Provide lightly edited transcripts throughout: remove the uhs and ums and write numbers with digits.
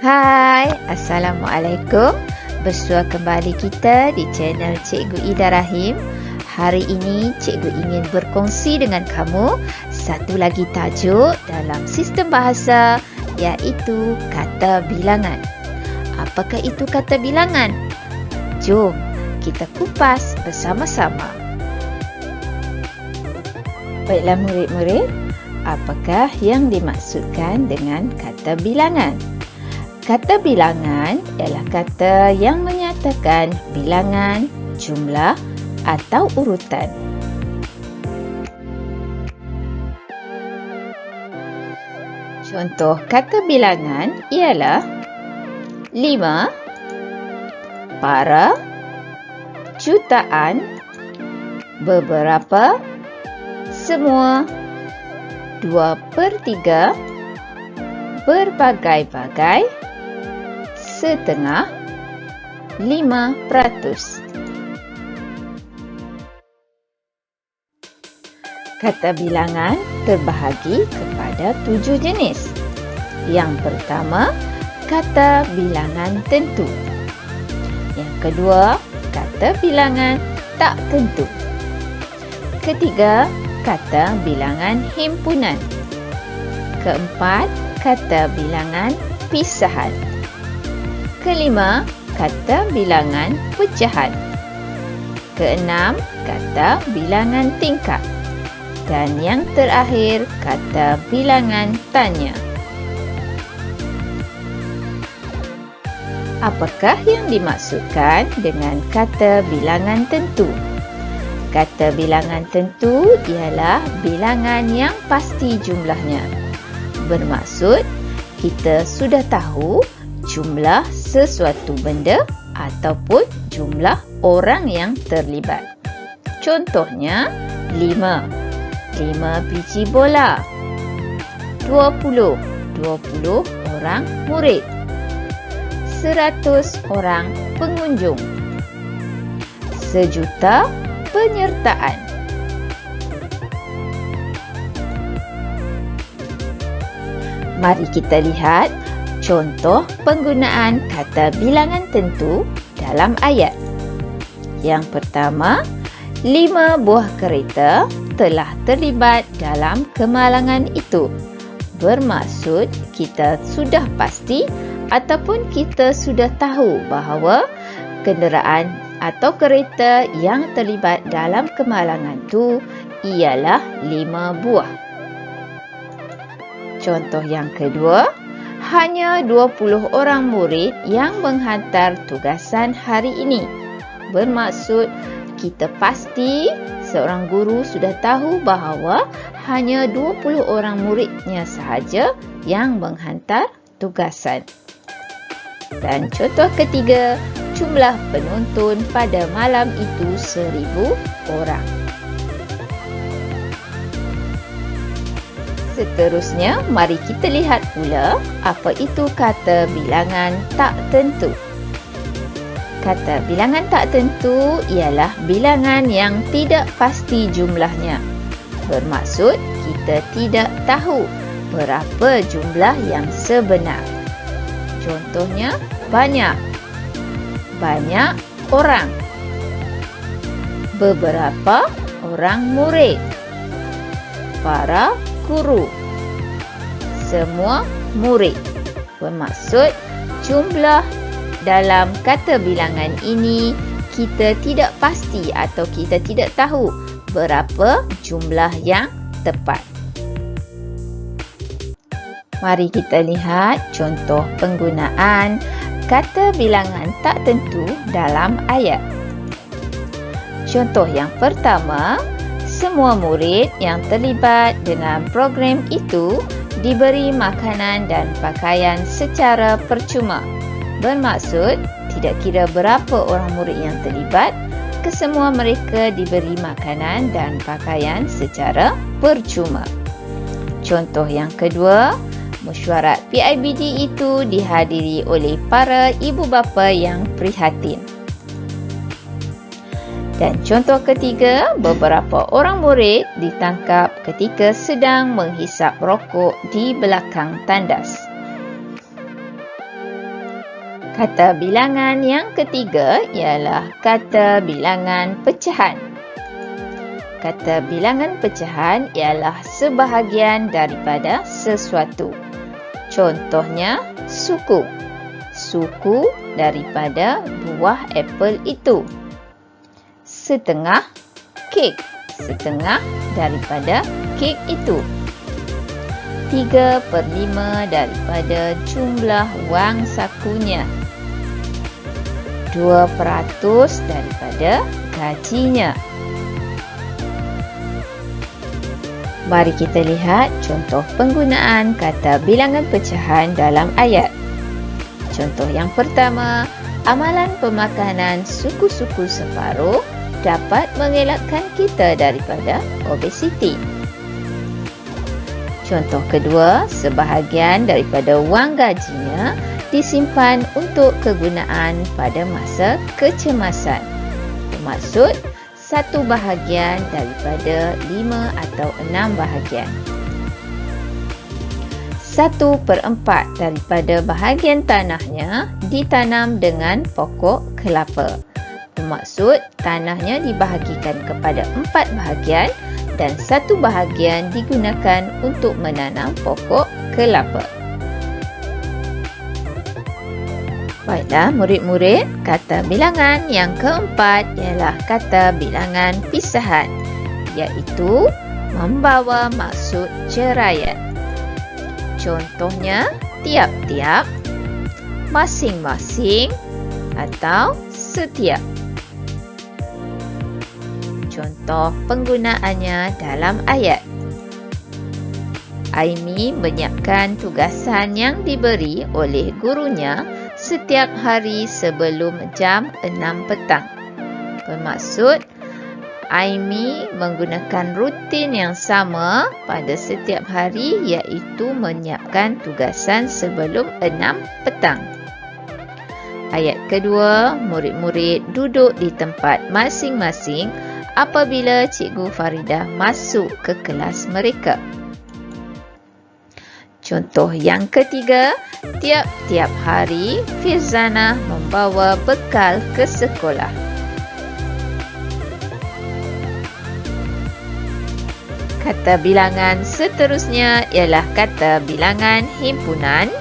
Hai, Assalamualaikum. Bersua kembali kita di channel Cikgu Ida Rahim. Hari ini Cikgu ingin berkongsi dengan kamu satu lagi tajuk dalam sistem bahasa, iaitu kata bilangan. Apakah itu kata bilangan? Jom kita kupas bersama-sama. Baiklah murid-murid, apakah yang dimaksudkan dengan kata bilangan? Kata bilangan ialah kata yang menyatakan bilangan, jumlah atau urutan. Contoh kata bilangan ialah 5, para, jutaan, beberapa, semua, 2/3, berbagai-bagai, setengah, 5%. Kata bilangan terbahagi kepada 7 jenis. Yang pertama, kata bilangan tentu. Yang kedua, kata bilangan tak tentu. Ketiga, kata bilangan himpunan. Keempat, kata bilangan pisahan. Kelima, kata bilangan pecahan. Keenam, kata bilangan tingkat. Dan yang terakhir, kata bilangan tanya. Apakah yang dimaksudkan dengan kata bilangan tentu? Kata bilangan tentu ialah bilangan yang pasti jumlahnya. Bermaksud, kita sudah tahu jumlah sesuatu benda ataupun jumlah orang yang terlibat. Contohnya, 5 biji bola, 20 orang murid, 100 orang pengunjung, 1,000,000 penyertaan. Mari kita lihat contoh penggunaan kata bilangan tentu dalam ayat. Yang pertama, 5 buah kereta telah terlibat dalam kemalangan itu. Bermaksud kita sudah pasti ataupun kita sudah tahu bahawa kenderaan atau kereta yang terlibat dalam kemalangan itu ialah 5 buah. Contoh yang kedua, hanya 20 orang murid yang menghantar tugasan hari ini. Bermaksud kita pasti seorang guru sudah tahu bahawa hanya 20 orang muridnya sahaja yang menghantar tugasan. Dan contoh ketiga, jumlah penonton pada malam itu 1,000 orang. Seterusnya, mari kita lihat pula apa itu kata bilangan tak tentu. Kata bilangan tak tentu ialah bilangan yang tidak pasti jumlahnya. Bermaksud, kita tidak tahu berapa jumlah yang sebenar. Contohnya, banyak orang, beberapa orang murid, para guru, semua murid. Bermaksud, jumlah dalam kata bilangan ini kita tidak pasti atau kita tidak tahu berapa jumlah yang tepat. Mari kita lihat contoh penggunaan kata bilangan tak tentu dalam ayat. Contoh yang pertama, semua murid yang terlibat dengan program itu diberi makanan dan pakaian secara percuma. Bermaksud, tidak kira berapa orang murid yang terlibat, kesemua mereka diberi makanan dan pakaian secara percuma. Contoh yang kedua, mesyuarat PIBD itu dihadiri oleh para ibu bapa yang prihatin. Dan contoh ketiga, beberapa orang murid ditangkap ketika sedang menghisap rokok di belakang tandas. Kata bilangan yang ketiga ialah kata bilangan pecahan. Kata bilangan pecahan ialah sebahagian daripada sesuatu. Contohnya, suku. Suku daripada buah apel itu. Setengah kek. Setengah daripada kek itu. 3/5 daripada jumlah wang sakunya. 2% daripada gajinya. Mari kita lihat contoh penggunaan kata bilangan pecahan dalam ayat. Contoh yang pertama, amalan pemakanan suku-suku separuh dapat mengelakkan kita daripada obesiti. Contoh kedua, sebahagian daripada wang gajinya disimpan untuk kegunaan pada masa kecemasan. Bermaksud, 1 bahagian daripada 5 atau 6 bahagian. 1/4 daripada bahagian tanahnya ditanam dengan pokok kelapa. Bermaksud, tanahnya dibahagikan kepada 4 bahagian dan 1 bahagian digunakan untuk menanam pokok kelapa. Baiklah murid-murid, kata bilangan yang keempat ialah kata bilangan pisahan, iaitu membawa maksud ceraian. Contohnya, tiap-tiap, masing-masing atau setiap. Contoh penggunaannya dalam ayat. Aimi menyiapkan tugasan yang diberi oleh gurunya setiap hari sebelum jam 6 petang. Bermaksud, Aimi menggunakan rutin yang sama pada setiap hari, iaitu menyiapkan tugasan sebelum 6 petang. Ayat kedua, murid-murid duduk di tempat masing-masing apabila Cikgu Faridah masuk ke kelas mereka. Contoh yang ketiga, tiap-tiap hari Firzanah membawa bekal ke sekolah. Kata bilangan seterusnya ialah kata bilangan himpunan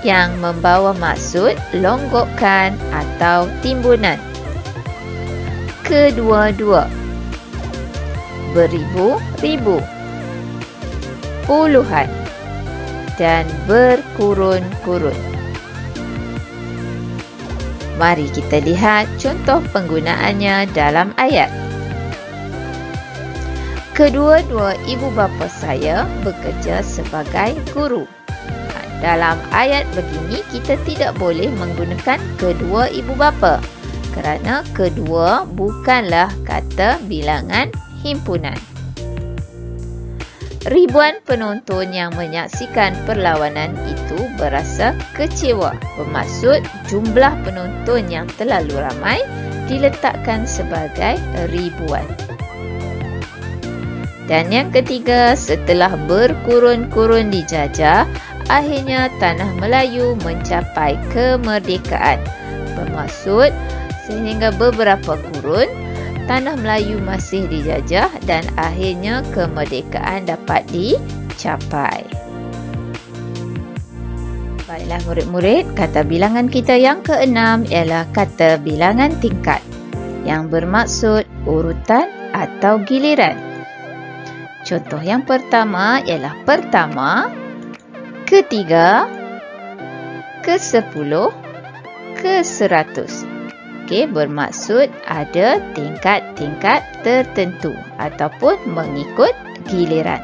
yang membawa maksud longgokan atau timbunan. Kedua-dua, beribu-ribu, puluhan dan berkurun-kurun. Mari kita lihat contoh penggunaannya dalam ayat. Kedua-dua ibu bapa saya bekerja sebagai guru. Dalam ayat begini, kita tidak boleh menggunakan kedua ibu bapa kerana kedua bukanlah kata bilangan himpunan. Ribuan penonton yang menyaksikan perlawanan itu berasa kecewa. Bermaksud, jumlah penonton yang terlalu ramai diletakkan sebagai ribuan. Dan yang ketiga, setelah berkurun-kurun dijajah, akhirnya tanah Melayu mencapai kemerdekaan. Bermaksud, sehingga beberapa kurun, tanah Melayu masih dijajah dan akhirnya kemerdekaan dapat dicapai. Baiklah murid-murid, kata bilangan kita yang keenam ialah kata bilangan tingkat yang bermaksud urutan atau giliran. Contoh yang pertama ialah pertama, ketiga, ke-10, ke-100. Okey, bermaksud ada tingkat-tingkat tertentu ataupun mengikut giliran.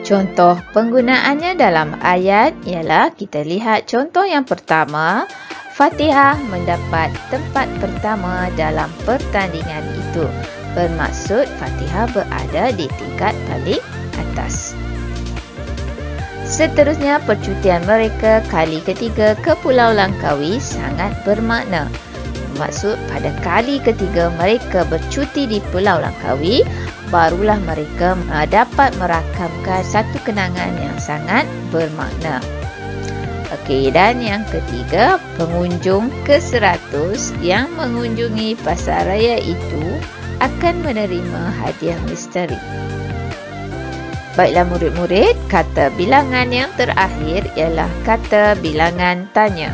Contoh penggunaannya dalam ayat ialah kita lihat contoh yang pertama, Fatihah mendapat tempat pertama dalam pertandingan itu. Bermaksud Fatihah berada di tingkat paling atas. Seterusnya, percutian mereka kali ketiga ke Pulau Langkawi sangat bermakna. Bermaksud pada kali ketiga mereka bercuti di Pulau Langkawi, barulah mereka dapat merakamkan satu kenangan yang sangat bermakna. Okey, dan yang ketiga, pengunjung ke-100 yang mengunjungi pasaraya itu akan menerima hadiah misteri. Baiklah murid-murid, kata bilangan yang terakhir ialah kata bilangan tanya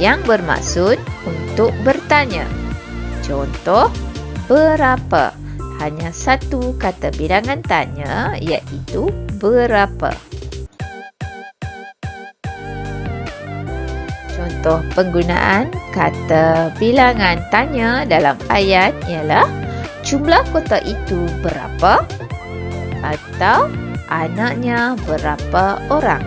yang bermaksud untuk bertanya. Contoh, berapa? Hanya satu kata bilangan tanya, iaitu berapa. Contoh penggunaan kata bilangan tanya dalam ayat ialah jumlah kotak itu berapa? Atau anaknya berapa orang?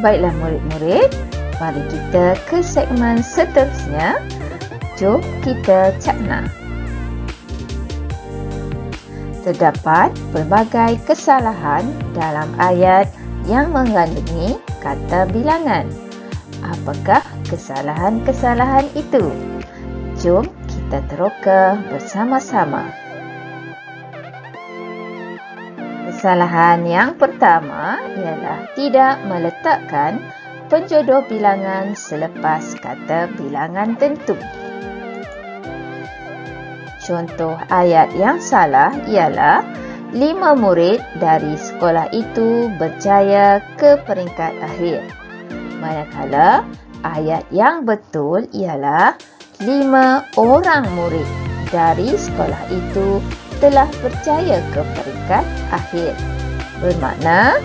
Baiklah murid-murid, mari kita ke segmen seterusnya. Jom kita cakna. Terdapat pelbagai kesalahan dalam ayat yang mengandungi kata bilangan. Apakah kesalahan-kesalahan itu? Jom kita teroka bersama-sama. Kesalahan yang pertama ialah tidak meletakkan penjodoh bilangan selepas kata bilangan tentu. Contoh ayat yang salah ialah 5 murid dari sekolah itu berjaya ke peringkat akhir. Manakala ayat yang betul ialah 5 orang murid dari sekolah itu telah berjaya ke peringkat akhir. Bermakna,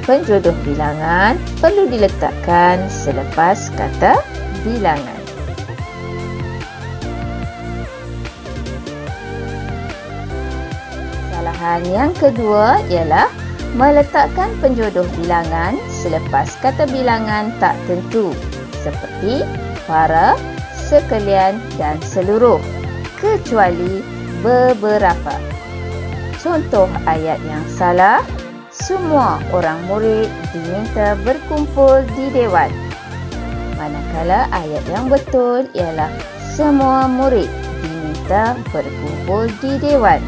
penjodoh bilangan perlu diletakkan selepas kata bilangan. Kesalahan yang kedua ialah meletakkan penjodoh bilangan selepas kata bilangan tak tentu seperti para, sekalian dan seluruh, kecuali beberapa. Contoh ayat yang salah, semua orang murid diminta berkumpul di dewan. Manakala ayat yang betul ialah semua murid diminta berkumpul di dewan.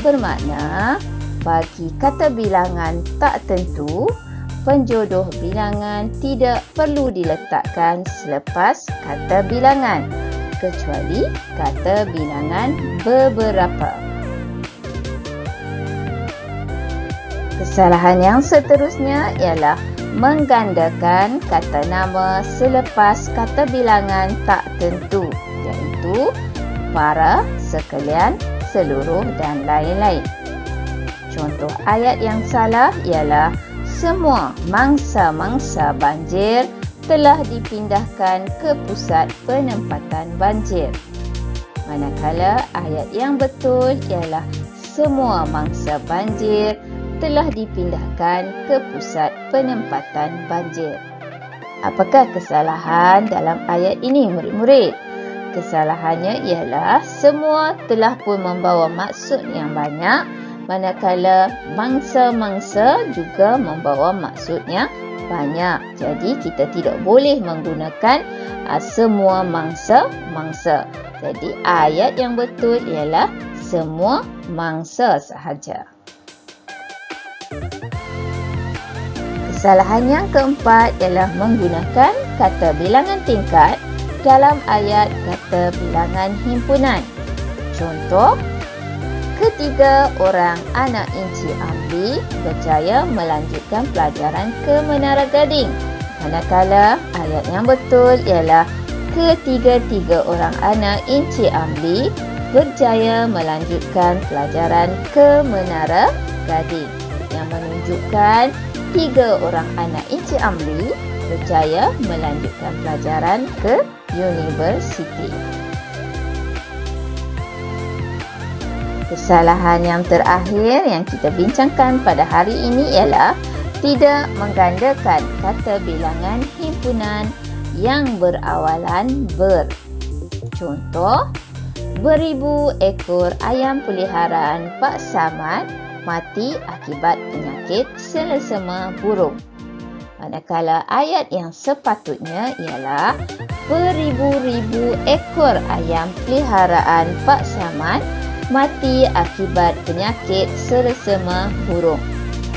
Bermakna, bagi kata bilangan tak tentu, penjodoh bilangan tidak perlu diletakkan selepas kata bilangan, kecuali kata bilangan beberapa. Kesalahan yang seterusnya ialah menggandakan kata nama selepas kata bilangan tak tentu, iaitu para, sekalian, seluruh dan lain-lain. Contoh ayat yang salah ialah semua mangsa-mangsa banjir telah dipindahkan ke pusat penempatan banjir. Manakala ayat yang betul ialah semua mangsa banjir telah dipindahkan ke pusat penempatan banjir. Apakah kesalahan dalam ayat ini murid-murid? Kesalahannya ialah semua telah pun membawa maksud yang banyak, manakala mangsa-mangsa juga membawa maksud yang banyak. Jadi kita tidak boleh menggunakan semua mangsa-mangsa. Jadi ayat yang betul ialah semua mangsa sahaja. Kesalahan yang keempat ialah menggunakan kata bilangan tingkat dalam ayat kata bilangan himpunan. Contoh, ketiga orang anak Encik Amli berjaya melanjutkan pelajaran ke Menara Gading. Manakala ayat yang betul ialah ketiga-tiga orang anak Encik Amli berjaya melanjutkan pelajaran ke Menara Gading, yang menunjukkan 3 orang anak Encik Amli berjaya melanjutkan pelajaran ke universiti. Kesalahan yang terakhir yang kita bincangkan pada hari ini ialah tidak menggandakan kata bilangan himpunan yang berawalan ber. Contoh, beribu ekor ayam peliharaan Pak Samad mati akibat penyakit selesema burung. Manakala ayat yang sepatutnya ialah beribu-ribu ekor ayam peliharaan Pak Samad mati akibat penyakit selesema burung.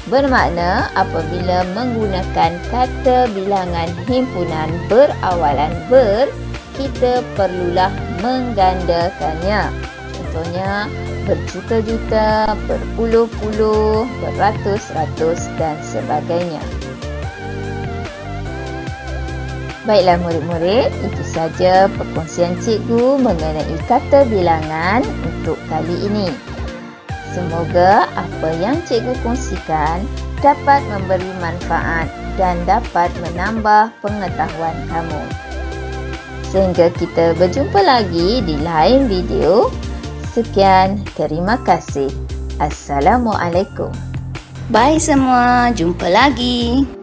Bermakna apabila menggunakan kata bilangan himpunan berawalan ber, kita perlulah menggandakannya. Contohnya berjuta-juta, berpuluh-puluh, beratus-ratus dan sebagainya. Baiklah murid-murid, itu saja perkongsian cikgu mengenai kata bilangan untuk kali ini. Semoga apa yang cikgu kongsikan dapat memberi manfaat dan dapat menambah pengetahuan kamu. Sehingga kita berjumpa lagi di lain video. Sekian, terima kasih. Assalamualaikum. Bye semua, jumpa lagi.